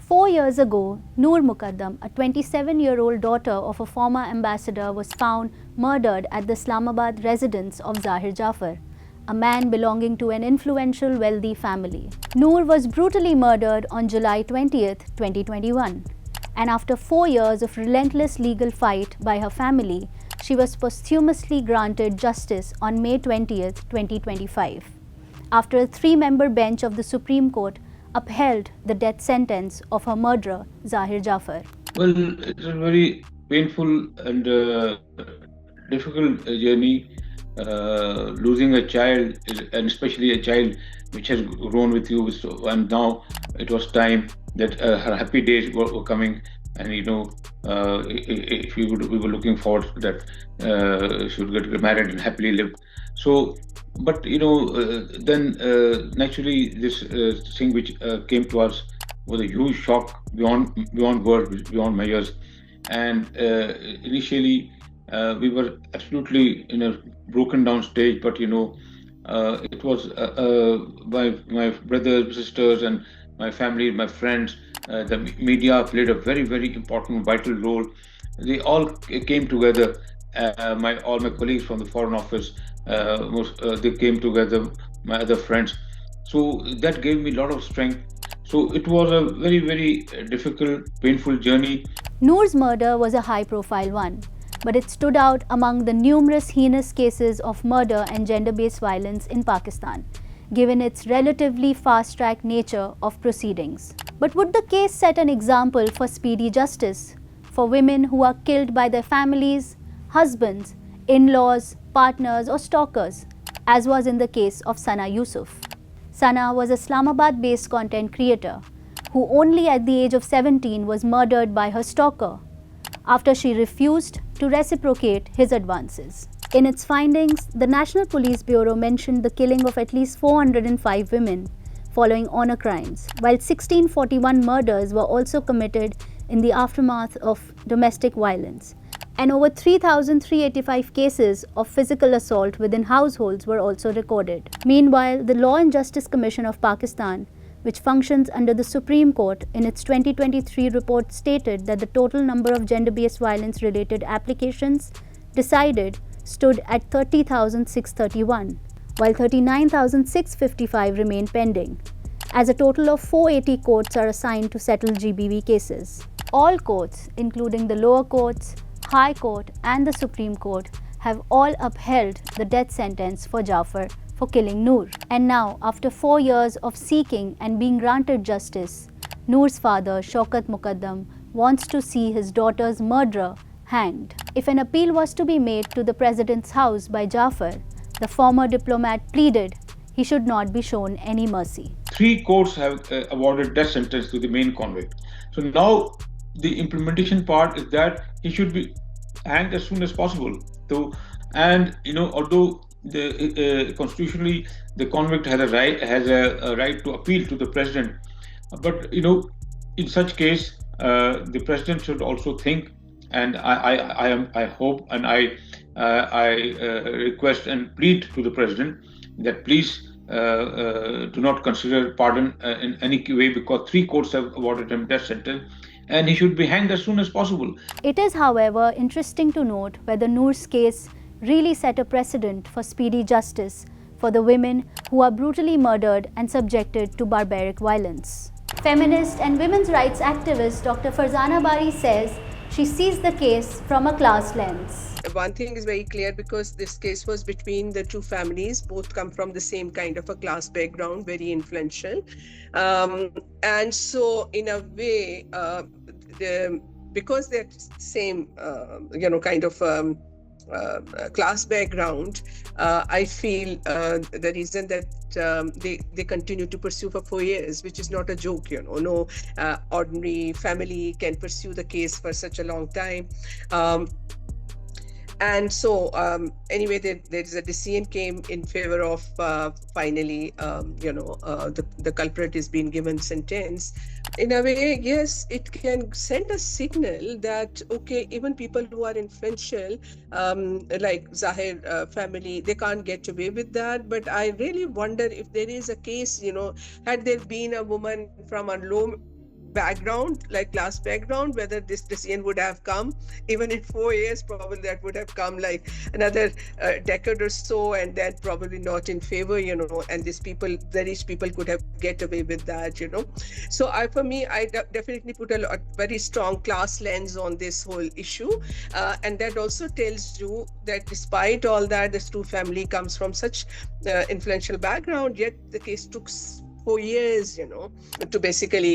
4 years ago, Noor Mukadam, a 27-year-old daughter of a former ambassador, was found murdered at the Islamabad residence of Zahir Jaffer, a man belonging to an influential wealthy family. Noor was brutally murdered on July 20th, 2021, and after 4 years of relentless legal fight by her family, she was posthumously granted justice on May 20th, 2025, after a 3-member bench of the Supreme Court upheld the death sentence of her murderer, Zahir Jaffer. Well, it's a very painful and difficult journey. Losing a child, and especially a child which has grown with you, and now it was time that her happy days were coming, and if we were looking forward that she would get married and happily live. So, but then naturally this thing which came to us was a huge shock beyond words, beyond measures, and initially we were absolutely in a broken down stage. But it was my brothers, sisters, and my family, my friends. The media played a very, very important, vital role. They all came together. All my colleagues from the Foreign Office, they came together. My other friends, so that gave me a lot of strength. So it was a very, very difficult, painful journey. Noor's murder was a high-profile one, but it stood out among the numerous heinous cases of murder and gender-based violence in Pakistan, given its relatively fast-track nature of proceedings. But would the case set an example for speedy justice for women who are killed by their families, husbands, in-laws, partners, or stalkers, as was in the case of Sana Yusuf? Sana was a Islamabad-based content creator who only at the age of 17 was murdered by her stalker after she refused to reciprocate his advances. In its findings, the National Police Bureau mentioned the killing of at least 405 women following honor crimes, while 1641 murders were also committed in the aftermath of domestic violence, and over 3,385 cases of physical assault within households were also recorded. Meanwhile, the Law and Justice Commission of Pakistan, which functions under the Supreme Court, in its 2023 report stated that the total number of gender-based violence-related applications decided stood at 30,631, while 39,655 remain pending, as a total of 480 courts are assigned to settle GBV cases. All courts, including the lower courts, High Court and the Supreme Court, have all upheld the death sentence for Jaffer for killing Noor. And now, after 4 years of seeking and being granted justice, Noor's father, Shaukat Mukadam, wants to see his daughter's murderer hanged. If an appeal was to be made to the President's house by Jaffer, the former diplomat pleaded he should not be shown any mercy. 3 courts have awarded death sentence to the main convict. So now the implementation part is that he should be hanged as soon as possible. So, and although constitutionally the convict has a right to appeal to the president, but in such case the president should also think, and I hope and I request and plead to the president that please do not consider pardon in any way, because 3 courts have awarded him death sentence and he should be hanged as soon as possible. It is, however, interesting to note whether Noor's case really set a precedent for speedy justice for the women who are brutally murdered and subjected to barbaric violence. Feminist and women's rights activist Dr. Farzana Bari says she sees the case from a class lens. One thing is very clear, because this case was between the two families, both come from the same kind of a class background, very influential. And so in a way, because they're same, kind of class background, I feel the reason that they continue to pursue for 4 years, which is not a joke, no ordinary family can pursue the case for such a long time. And so anyway, there is a decision came in favor of finally, the culprit is being given sentence. In a way, yes, it can send a signal that, okay, even people who are influential, like Zahir family, they can't get away with that. But I really wonder if there is a case, had there been a woman from a low background, like class background, whether this decision would have come even in 4 years. Probably that would have come like another decade or so, and then probably not in favor, and these people, the rich people, could have get away with that. So for me, I definitely put a very strong class lens on this whole issue, and that also tells you that despite all that, this two family comes from such influential background, yet the case took 4 years, to basically,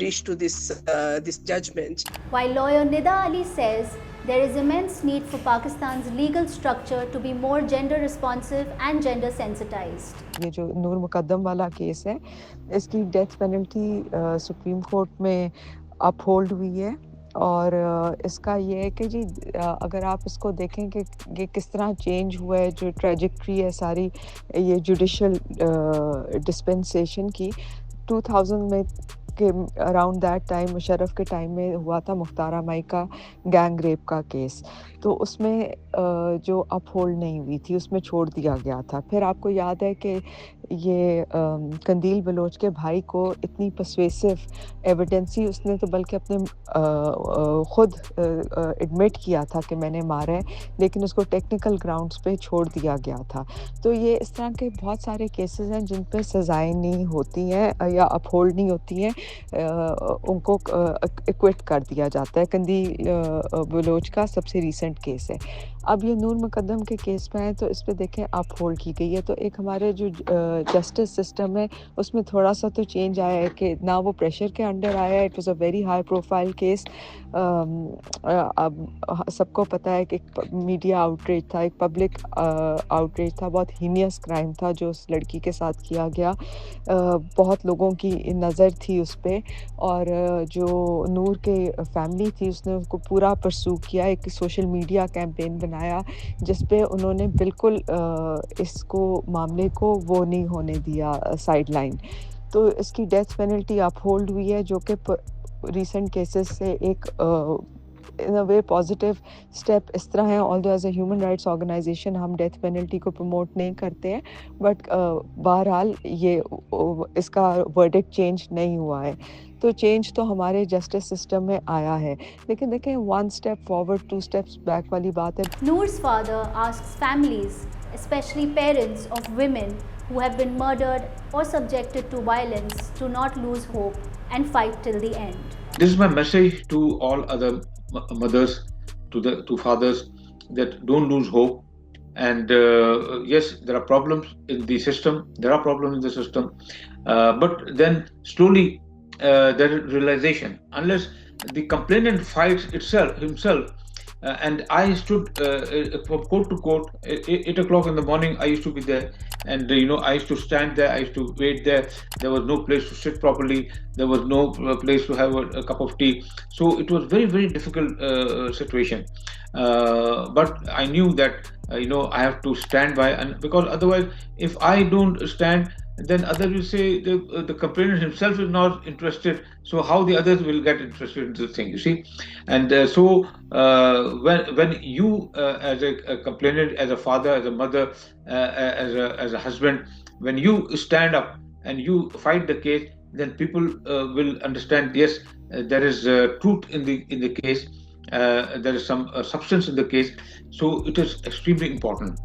reach to this judgment. While lawyer Nida Ali says there is immense need for Pakistan's legal structure to be more gender responsive and gender sensitized. ये जो नूर मुकद्दम वाला case है, इसकी death penalty supreme court में uphold हुई है और इसका ये है कि जी अगर आप इसको देखें कि ये किस तरह चेंज हुआ है, जो ट्रेजेक्ट्री है सारी ये जुडिशल डिस्पेंसेशन की 2000 में के अराउंड दैट टाइम मुशर्रफ के टाइम में हुआ था मुख्तारा माई का गैंग रेप का केस, तो उसमें जो अपहोल्ड नहीं हुई थी उसमें छोड़ दिया गया था। फिर आपको याद है कि ये कंदील बलोच के भाई को इतनी पर्सुएसिव एविडेंस ही उसने तो बल्कि अपने खुद एडमिट किया था कि मैंने मारा है, लेकिन उसको टेक्निकल ग्राउंड्स पे छोड़ दिया गया था। तो ये इस तरह के बहुत सारे केसेस हैं जिन पे सज़ाएं नहीं होती हैं या अपहोल्ड नहीं होती हैं, उनको एक्विट कर दिया जाता है। कंदील बलोच का सबसे रीसेंट केस है। अब ये नूर मुकद्दम के केस में है तो इस पे देखें अपहोल्ड की गई है। तो एक हमारे जो जस्टिस सिस्टम है उसमें थोड़ा सा तो चेंज आया है कि ना वो प्रेशर के अंडर आया। It was a very high profile case. अब सबको पता है कि एक मीडिया आउटरीच था, एक पब्लिक आउटरीच था, बहुत हीनियस क्राइम था जो उस लड़की के साथ किया गया। बहुत लोगों की नज़र थी उस पर और जो नूर के फैमिली थी उसने उसको पूरा परसू किया। एक सोशल मीडिया कैंपेन बनाया जिस पे उन्होंने बिल्कुल इसको मामले को वो नहीं होने दिया साइडलाइन। तो इसकी डेथ पेनल्टी अपहोल्ड हुई है जो कि रीसेंट केसेस से एक इन अ वे पॉजिटिव स्टेप इस तरह है। Although as a human rights organization हम डेथ पेनल्टी को प्रमोट नहीं करते हैं, बट बहरहाल ये इसका वर्डिक्ट चेंज नहीं हुआ है। तो चेंज तो हमारे जस्टिस सिस्टम में आया है, लेकिन देखें one step forward two steps back वाली बात है। Noor's father asks families, especially parents of women who have been murdered or subjected to violence, to not lose hope and fight till the end. This is my message to all other mothers, to fathers, that don't lose hope. And yes, there are problems in the system. But then slowly there is realization. Unless the complainant fights himself. And I stood from court to court. 8 o'clock in the morning, I used to be there, and I used to stand there. I used to wait there. There was no place to sit properly. There was no place to have a cup of tea. So it was very, very difficult situation. But I knew that I have to stand by, and because otherwise, if I don't stand, then others will say the complainant himself is not interested, so how the others will get interested in the thing, you see. And so when you as a complainant, as a father, as a mother, as a husband, when you stand up and you fight the case, then people will understand, yes, there is truth in the case, there is some substance in the case. So it is extremely important.